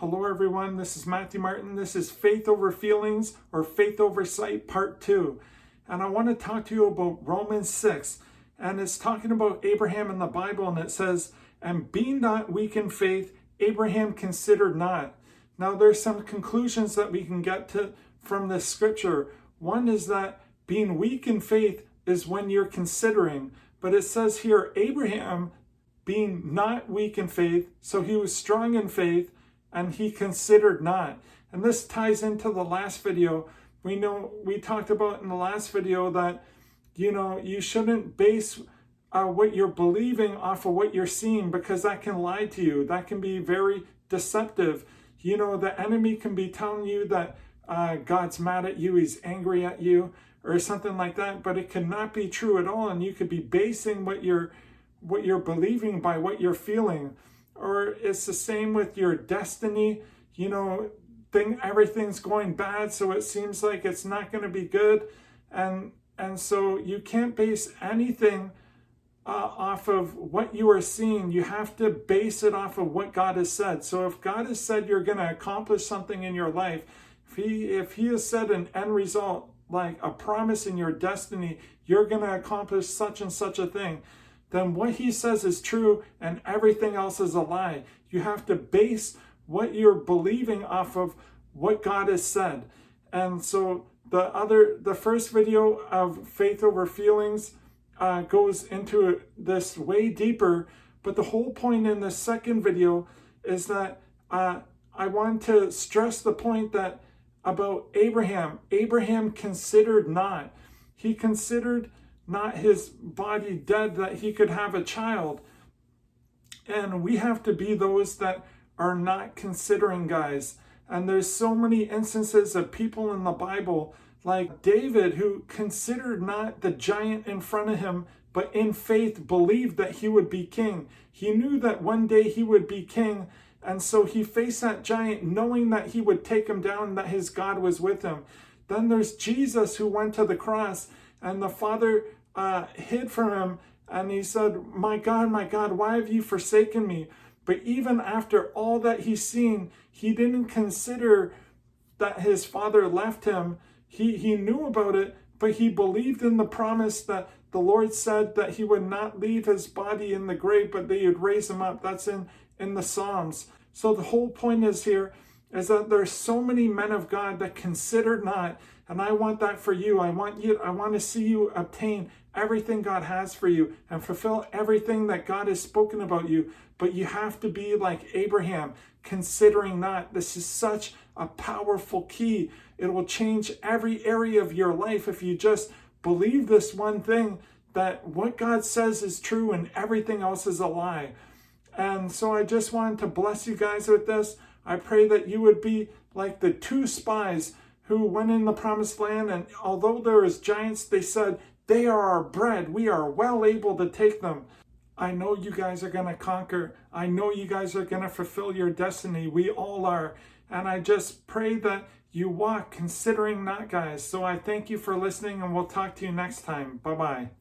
Hello everyone, this is Matthew Martin. This is Faith Over Feelings or Faith Over Sight Part 2. And I want to talk to you about Romans 6. And it's talking about Abraham in the Bible, and it says, "And being not weak in faith, Abraham considered not." Now there's some conclusions that we can get to from this scripture. One is that being weak in faith is when you're considering. But it says here, Abraham being not weak in faith, so he was strong in faith, and he considered not. And this ties into the last video. We talked about in the last video that, you shouldn't base what you're believing off of what you're seeing, because that can lie to you. That can be very deceptive. The enemy can be telling you that God's mad at you, he's angry at you, or something like that, but it cannot be true at all. And you could be basing what you're believing by what you're feeling. Or it's the same with your destiny. Everything's going bad, so it seems like it's not going to be good. And so you can't base anything off of what you are seeing. You have to base it off of what God has said. So if God has said you're going to accomplish something in your life, if he has said an end result, like a promise in your destiny, you're going to accomplish such and such a thing, then what he says is true and everything else is a lie. You have to base what you're believing off of what God has said. And so the first video of Faith Over Feelings goes into this way deeper, but the whole point in the second video is that I want to stress the point that about Abraham. Abraham considered not. He considered not his body dead, that he could have a child. And we have to be those that are not considering, guys. And there's so many instances of people in the Bible, like David, who considered not the giant in front of him, but in faith believed that he would be king. He knew that one day he would be king, and so he faced that giant knowing that he would take him down, that his God was with him. Then there's Jesus, who went to the cross, and the Father hid from him, and he said, my God, why have you forsaken me?" But even after all that he's seen, he didn't consider that his Father left him. He knew about it, but he believed in the promise that the Lord said that he would not leave his body in the grave, but they would raise him up. That's in the Psalms. So the whole point is is that there's so many men of God that consider not, and I want that for you. I want to see you obtain everything God has for you and fulfill everything that God has spoken about you. But you have to be like Abraham, considering not. This is such a powerful key. It will change every area of your life if you just believe this one thing, that what God says is true and everything else is a lie. And so I just wanted to bless you guys with this. I pray that you would be like the two spies who went in the promised land, and although there was giants, they said, "They are our bread. We are well able to take them." I know you guys are going to conquer. I know you guys are going to fulfill your destiny. We all are. And I just pray that you walk considering not, guys. So I thank you for listening, and we'll talk to you next time. Bye-bye.